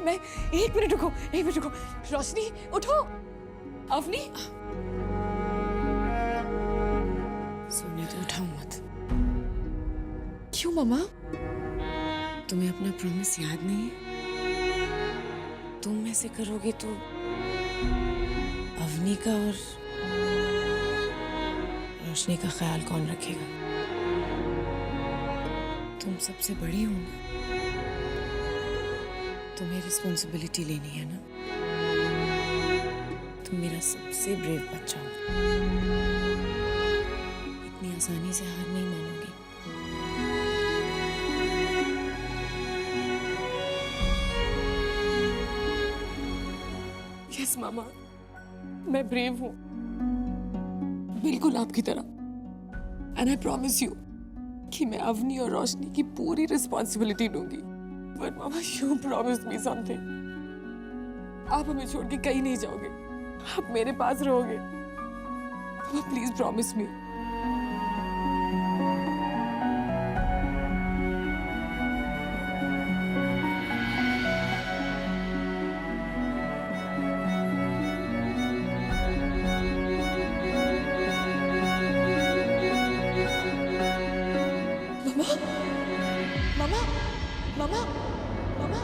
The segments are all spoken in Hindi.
मैं एक मिनट रुको, एक मिनट रुको। रोशनी उठो। अवनी सोने तो उठाओ मत। क्यों मम्मा? तुम्हें अपना प्रॉमिस याद नहीं है? तुम ऐसे करोगे तो अवनी का और रोशनी का ख्याल कौन रखेगा? तुम सबसे बड़ी हो ना, तुम्हें रिस्पॉन्सिबिलिटी लेनी है ना। तुम मेरा सबसे ब्रेव बच्चा हो, इतनी आसानी से हार नहीं मानोगी। यस मामा, मैं ब्रेव हूँ, बिल्कुल आपकी तरह। एंड आई प्रॉमिस यू कि मैं अवनी और रोशनी की पूरी रिस्पॉन्सिबिलिटी लूंगी। But mama, you promise me something. आप हमें छोड़ के कहीं नहीं जाओगे, आप मेरे पास रहोगे। मामा प्लीज प्रॉमिस मी। मामा, मामा, मामा, मामा।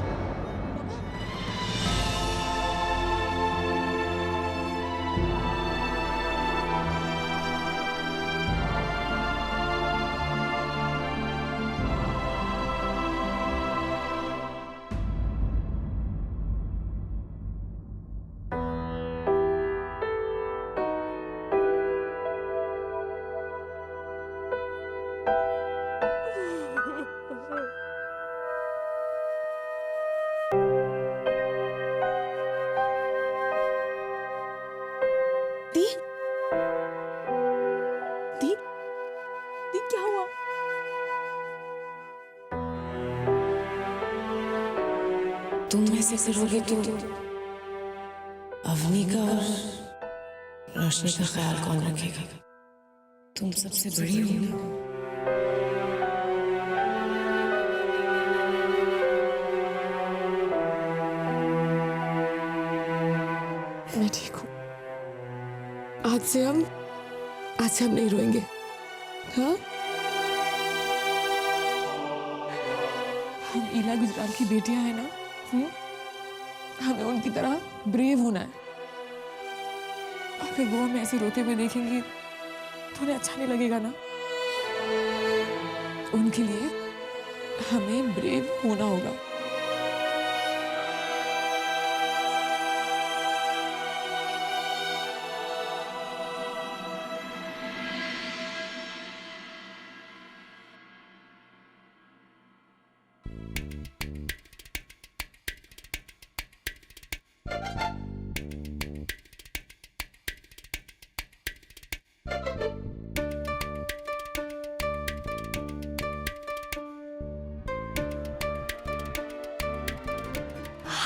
दी, दी, दी क्या हुआ? तुम ऐसे करोगे तो अवनी का और रोशनी का ख्याल कौन रखेगा? तुम सबसे बड़ी हो ना। मैं ठीक हूँ। आज से हम नहीं रोएंगे। हाँ, हम इला गुजराल की बेटियां हैं ना। हमें उनकी तरह ब्रेव होना है। अगर वो हमें ऐसे रोते हुए देखेंगी तो उन्हें अच्छा नहीं लगेगा ना। उनके लिए हमें ब्रेव होना होगा।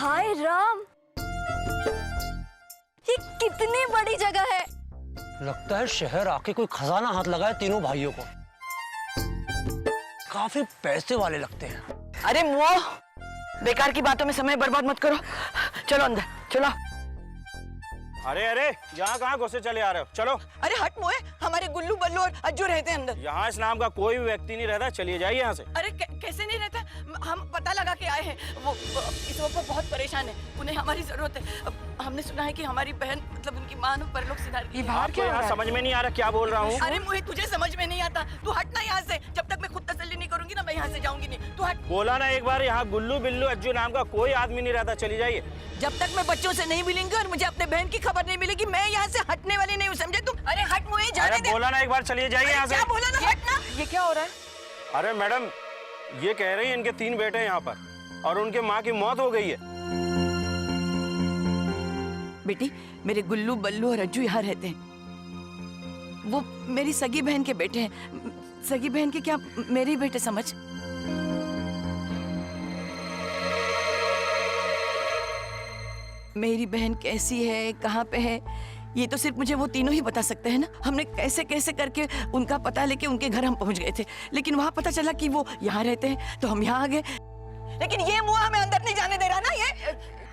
हाय राम, ये कितनी बड़ी जगह है। लगता है शहर आके कोई खजाना हाथ लगाए तीनों भाइयों को। काफी पैसे वाले लगते हैं। अरे मुआ, बेकार की बातों में समय बर्बाद मत करो। चलो अंदर चलो। अरे अरे, यहाँ कहाँ घुसे चले आ रहे हो? चलो। अरे हट मोए, हमारे गुल्लू बल्लू और अज्जू रहते हैं अंदर। यहाँ इस नाम का कोई भी व्यक्ति नहीं रहता, चलिए जाइए यहाँ से। अरे कैसे नहीं रहता? हम पता लगा के आए हैं। वो इस वक्त बहुत परेशान है, उन्हें हमारी जरूरत है। हमने सुना है कि हमारी बहन मतलब उनकी माँ ने परलोक सिधार की। आपको यहाँ समझ में नहीं आ रहा क्या बोल रहा हूँ? अरे मुझे तुझे समझ में नहीं आता, तू हट ना यहाँ से। जब तक मैं खुद तसल्ली नहीं करूंगी ना, मैं यहाँ से जाऊंगी नहीं। तू हट। बोला ना एक बार, यहाँ गुल्लू बिल्लू अज्जू नाम का कोई आदमी नहीं रहता, चली जाइए। जब तक मैं बच्चों से नहीं मिलेंगे और मुझे अपने बहन की खबर नहीं मिलेगी, मैं यहाँ से हटने वाली नहीं हूँ, समझे तुम? अरे हट मुझे जाने दे। बोला ना एक बार, चलिए जाइए यहाँ से। क्या बोला ना, हट ना। ये क्या हो रहा है? अरे मैडम, ये कह रही है इनके 3 बेटे हैं यहाँ पर और उनके माँ की मौत हो गई है। बेटी, मेरे गुल्लू बल्लू और अज्जू यहाँ रहते हैं। वो मेरी सगी बहन के बेटे हैं। सगी बहन के क्या, मेरे ही बेटे समझ। मेरी बहन कैसी है, कहाँ पे है, ये तो सिर्फ मुझे वो तीनों ही बता सकते हैं ना। हमने कैसे कैसे करके उनका पता लेके उनके घर हम पहुंच गए थे, लेकिन वहां पता चला कि वो यहाँ रहते हैं, तो हम यहाँ आ गए। लेकिन ये मुआ हमें अंदर नहीं जाने दे रहा ना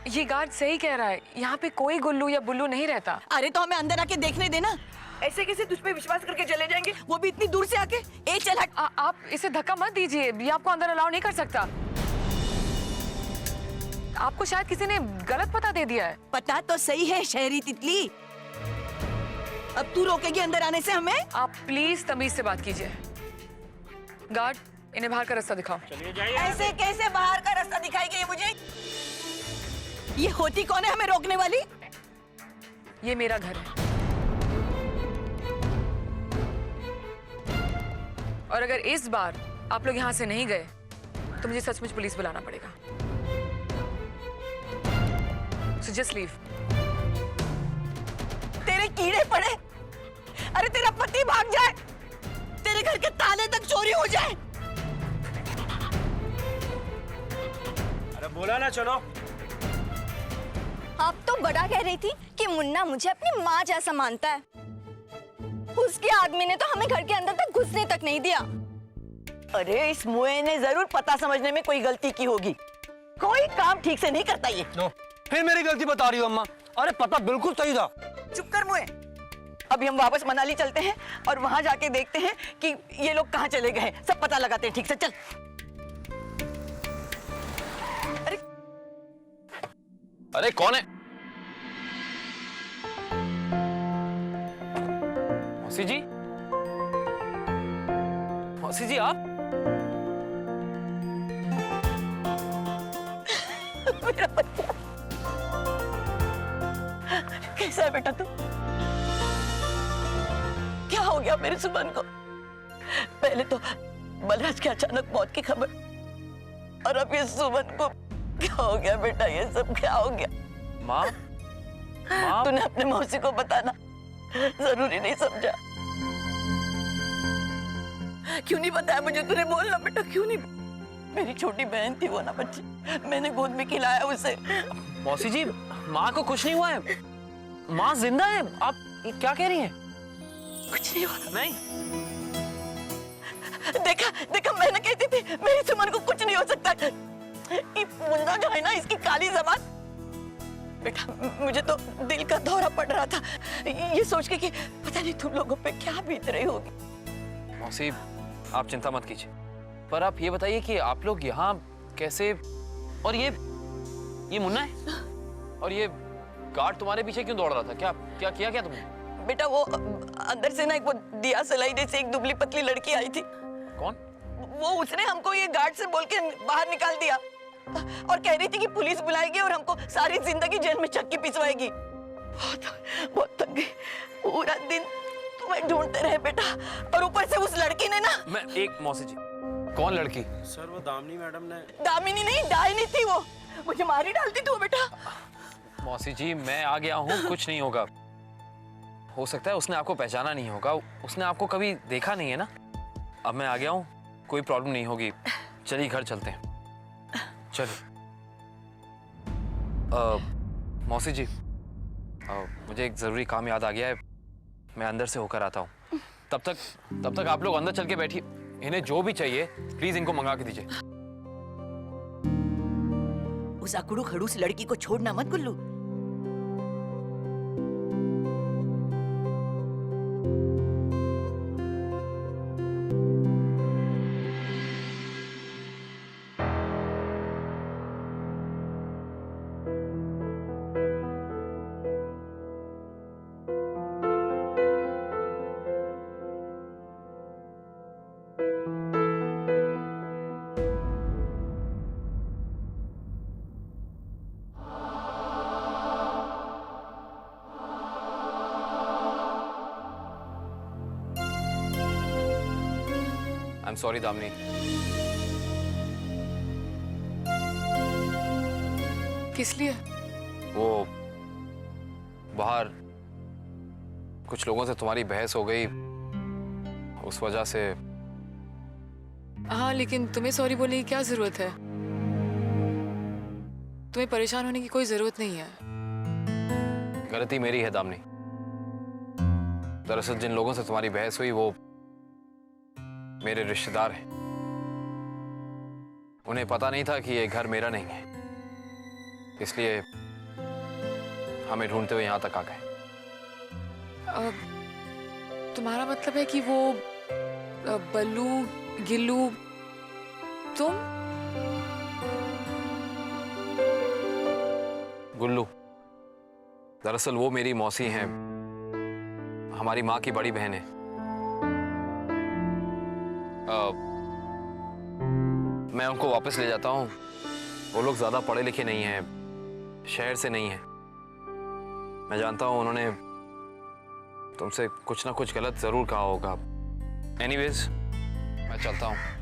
ये गार्ड सही कह रहा है, यहाँ पे कोई गुल्लू या बुल्लू नहीं रहता। अरे तो हमें अंदर आके देखने देना। ऐसे कैसे तुझ पे विश्वास करके चले जाएंगे, वो भी इतनी दूर से आके। ए चल हट। आप इसे धक्का मत दीजिए, ये आपको अंदर अलाउ नहीं कर सकता। आपको शायद किसी ने गलत पता दे दिया है। पता तो सही है शहरी तितली, अब तू रोकेगी अंदर आने से हमें? आप प्लीज तमीज से बात कीजिए। गार्ड, इन्हें बाहर का रास्ता दिखाओ। ऐसे कैसे बाहर का रास्ता दिखाएगी ये मुझे? ये होती कौन है हमें रोकने वाली? ये मेरा घर है और अगर इस बार आप लोग यहाँ से नहीं गए तो मुझे सचमुच पुलिस बुलाना पड़ेगा। So just leave. तेरे कीड़े पड़े, अरे तेरा पति भाग जाए, तेरे घर के ताले तक चोरी हो जाए। अरे बोला ना चलो। आप तो बड़ा कह रही थी कि मुन्ना मुझे अपनी माँ जैसा मानता है। उसके आदमी ने तो हमें घर के अंदर तक घुसने तक नहीं दिया। अरे इस मुए ने जरूर पता समझने में कोई गलती की होगी, कोई काम ठीक से नहीं करता ये। नो, फिर मेरी गलती बता रही हो अम्मा। अरे पता बिल्कुल सही था। चुप कर मुए। अभी हम वापस मनाली चलते हैं और वहां जाके देखते हैं कि ये लोग कहाँ चले गए, सब पता लगाते हैं ठीक से। चल। अरे अरे कौन है? मौसी जी, मौसी जी आप? मेरा बच्चा कैसा है बेटा तू? क्या हो गया मेरे सुमन को? पहले तो बलराज की अचानक मौत की खबर, और अब ये सुमन को क्या हो गया बेटा? ये सब क्या हो गया? माँ, माँ तूने अपने मौसी को बताना जरूरी नहीं समझा? क्यों नहीं बताया मुझे? तूने बोलना बेटा, क्यों नहीं? मेरी छोटी बहन थी वो ना बच्ची, मैंने गोद में खिलाया उसे। मौसी जी, माँ को कुछ नहीं हुआ है, माँ जिंदा है। आप ये क्या कह रही हैं? कुछ नहीं हुआ। नहीं, देखा देखा, मैंने कहती थी मेरी सुमन को कुछ नहीं हो सकता। ये मुन्ना जो है ना, इसकी काली जबान। बेटा मुझे तो दिल का दौरा पड़ रहा था ये सोच के कि पता नहीं तुम लोगों पे क्या बीत रही होगी। मौसी आप चिंता मत कीजिए, पर आप ये बताइए कि आप लोग यहाँ कैसे? और ये मुन्ना है, और ये गार्ड तुम्हारे पीछे क्यों दौड़ रहा था? क्या क्या किया क्या तुमने? बेटा वो अंदर से ना एक वो दिया सलाई जैसी एक दुबली पतली लड़की आई थी। कौन? वो उसने हमको ये गार्ड से बोल के बाहर निकाल दिया और कह रही थी कि पुलिस बुलाएगी और हमको सारी जिंदगी जेल में चक्की पिसवाएगी। बहुत बहुत तंग गई, पूरा दिन तुम्हें ढूंढते रहे बेटा, और ऊपर से उस लड़की ने ना। मैं एक मौसी जी, कौन लड़की? सर वो दामिनी मैडम ने। दामिनी नहीं, डायनी थी वो, मुझे मार ही डालती थी वो बेटा। मौसी जी मैं आ गया हूँ, कुछ नहीं होगा। हो सकता है उसने आपको पहचाना नहीं होगा, उसने आपको कभी देखा नहीं है ना। अब मैं आ गया हूँ, कोई प्रॉब्लम नहीं होगी। चलिए घर चलते हैं, चलिए। मौसी जी मुझे एक जरूरी काम याद आ गया है, मैं अंदर से होकर आता हूँ। तब तक आप लोग अंदर चल के बैठिए, इन्हें जो भी चाहिए प्लीज इनको मंगा के दीजिए। उस अकड़ू खड़ूस लड़की को छोड़ना मत Gullu. I am sorry Damini. किस लिए? वो बाहर कुछ लोगों से तुम्हारी बहस हो गई, उस वजह से। हाँ, लेकिन तुम्हें सॉरी बोलने की क्या जरूरत है? तुम्हें परेशान होने की कोई जरूरत नहीं है। गलती मेरी है दामिनी। दरअसल जिन लोगों से तुम्हारी बहस हुई वो मेरे रिश्तेदार हैं। उन्हें पता नहीं था कि ये घर मेरा नहीं है, इसलिए हमें ढूंढते हुए यहाँ तक आ गए। तुम्हारा मतलब है कि वो बल्लू, गिल्लू, तुम? गुल्लू, दरअसल वो मेरी मौसी हैं, हमारी माँ की बड़ी बहन है। मैं उनको वापस ले जाता हूँ। वो लोग ज्यादा पढ़े लिखे नहीं हैं, शहर से नहीं हैं। मैं जानता हूँ उन्होंने तुमसे कुछ ना कुछ गलत जरूर कहा होगा। एनीवेज, मैं चलता हूँ।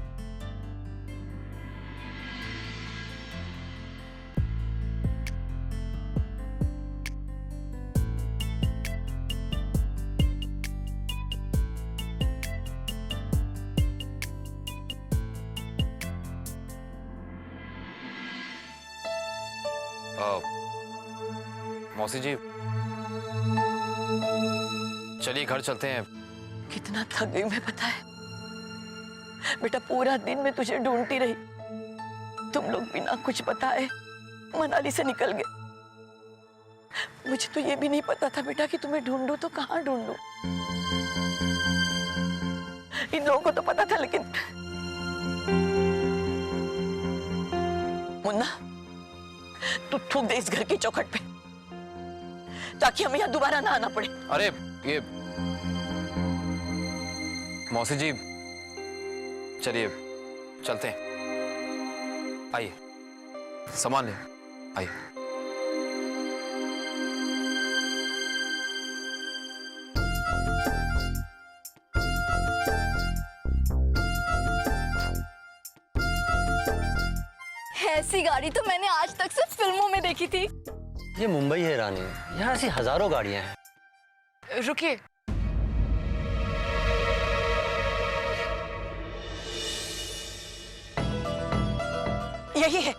मौसी जी, चलिए घर चलते हैं। कितना थक गई मैं, पता है बेटा। पूरा दिन मैं तुझे ढूंढती रही, तुम लोग बिना कुछ बताए मनाली से निकल गए। मुझे तो ये भी नहीं पता था बेटा कि तुम्हें ढूंढूं तो कहाँ ढूंढूं। इन लोगों को तो पता था, लेकिन मुन्ना, तू थूक दे इस घर की चौखट पे, ताकि हमें यहाँ दोबारा ना आना पड़े। अरे ये मौसी जी, चलिए चलते हैं। आइए, सामान ले आइए। ऐसी गाड़ी तो मैंने आज तक सिर्फ फिल्मों में देखी थी। ये मुंबई है रानी, यहाँ ऐसी हजारों गाड़ियां हैं। रुकिए, यही है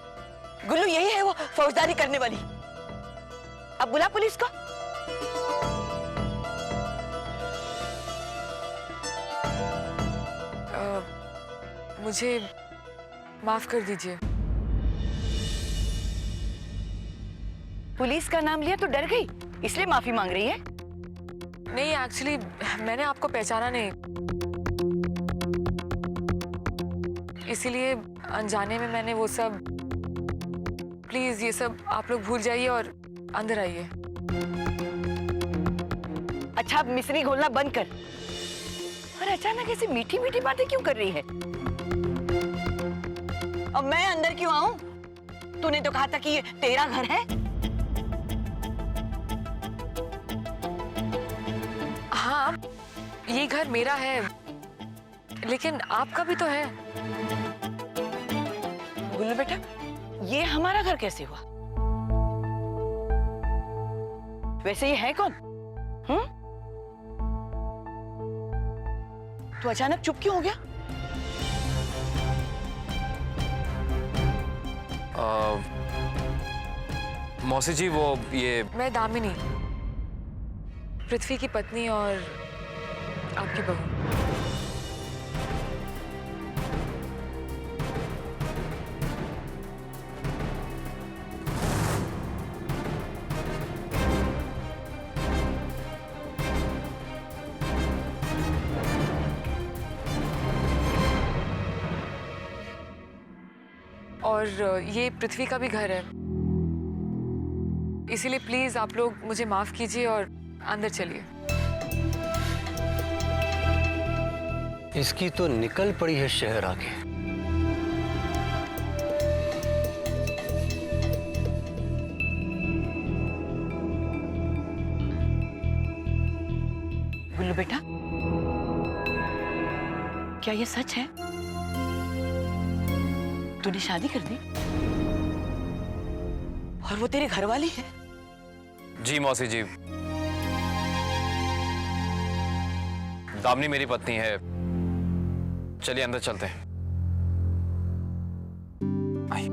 गुल्लू, यही है वो फौजदारी करने वाली। अब बुला पुलिस को। मुझे माफ कर दीजिए। पुलिस का नाम लिया तो डर गई, इसलिए माफी मांग रही है। नहीं, एक्चुअली मैंने आपको पहचाना नहीं, इसीलिए अनजाने में मैंने वो सब। प्लीज ये सब आप लोग भूल जाइए और अंदर आइए। अच्छा, अब मिश्री घोलना बंद कर। और अचानक ऐसी मीठी मीठी बातें क्यों कर रही है? अब मैं अंदर क्यों आऊं? तूने तो कहा था कि ये तेरा घर है। हाँ, ये घर मेरा है, लेकिन आपका भी तो है। गुल्लू बेटा, ये हमारा घर कैसे हुआ? वैसे ये है कौन? तू अचानक चुप क्यों हो गया? मौसी जी, वो ये मैं दामिनी, पृथ्वी की पत्नी और आपकी बहू। और ये पृथ्वी का भी घर है, इसीलिए प्लीज आप लोग मुझे माफ कीजिए और अंदर चलिए। इसकी तो निकल पड़ी है शहर आके। गुल्लू बेटा, क्या ये सच है? तूने शादी कर दी और वो तेरे घर वाली है? जी मौसी जी, दामिनी मेरी पत्नी है। चलिए अंदर चलते हैं। आइए।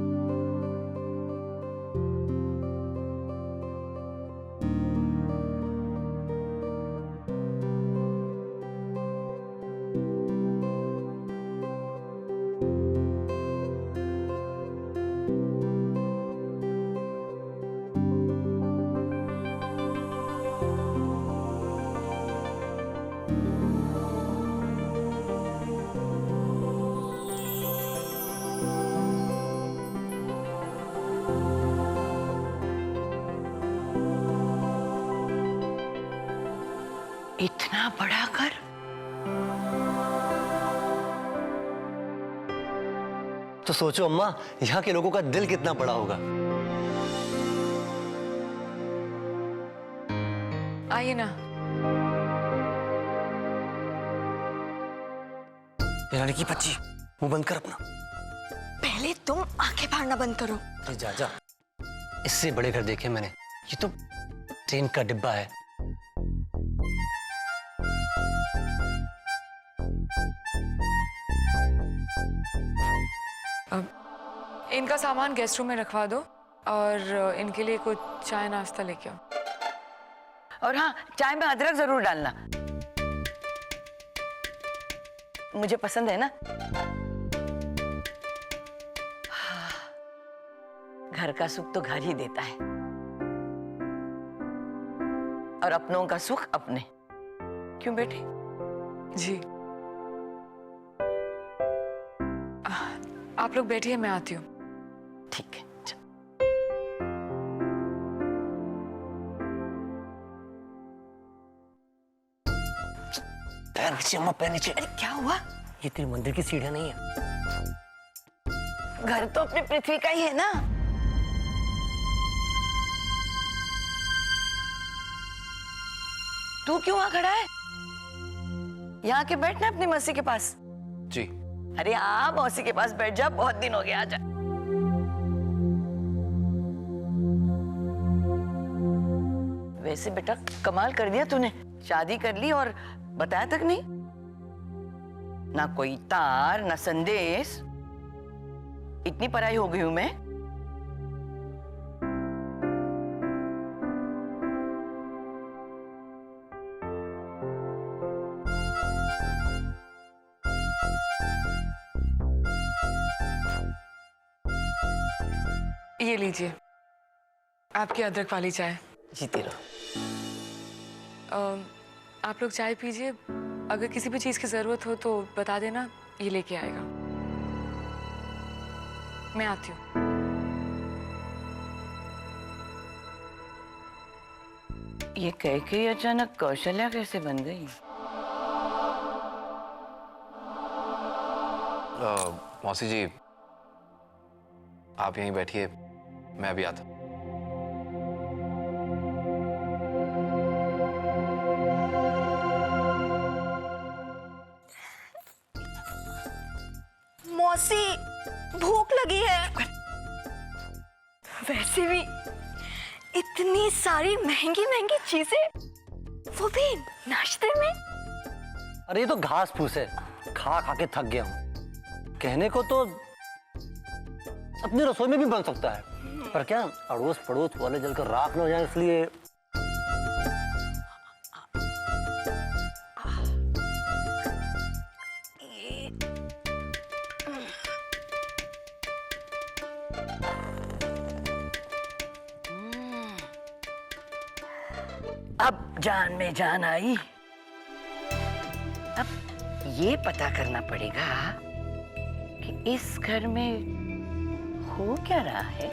इतना बड़ा घर। तो सोचो अम्मा, यहाँ के लोगों का दिल कितना बड़ा होगा। आइए ना। रानी की बच्ची, मुंह बंद कर अपना। पहले तुम आंखें फाड़ना बंद करो। अरे जा जा, इससे बड़े घर देखे मैंने, ये तो ट्रेन का डिब्बा है। अब इनका सामान गेस्ट रूम में रखवा दो और इनके लिए कुछ चाय नाश्ता लेके आओ। और हाँ, चाय में अदरक जरूर डालना, मुझे पसंद है ना। घर का सुख तो घर ही देता है, और अपनों का सुख अपने। क्यों बेटे? जी। आप लोग बैठिए, मैं आती हूँ। ठीक है, चल। पैर नीचे अम्मा, पैर नीचे। अरे क्या हुआ? ये तेरी मंदिर की सीढ़ियां नहीं है। घर तो अपनी पृथ्वी का ही है ना। तू क्यों वहां खड़ा है? यहाँ के बैठना अपनी मौसी के पास। जी। अरे आ, मौसी के पास बैठ जा, बहुत दिन हो गया। आजा। वैसे बेटा कमाल कर दिया तूने, शादी कर ली और बताया तक नहीं। ना कोई तार ना संदेश, इतनी पराई हो गई हूं मैं। ये लीजिए आपकी अदरक वाली चाय। जीती रहो। आप लोग चाय पीजिए, अगर किसी भी चीज की जरूरत हो तो बता देना, ये लेके आएगा। मैं आती हूँ। ये कह के अचानक कौशल्या कैसे बन गई? मौसी जी, आप यहीं बैठिए, मैं अभी आता हूँ। मौसी, भूख लगी है। वैसे भी इतनी सारी महंगी महंगी चीजें, वो भी नाश्ते में। अरे ये तो घास फूस है, खा खा के थक गया हूँ। कहने को तो अपनी रसोई में भी बन सकता है, पर क्या अड़ोस पड़ोस वाले जलकर राख न हो जाए, इसलिए। अब जान में जान आई। अब ये पता करना पड़ेगा कि इस घर में हो क्या रहा है।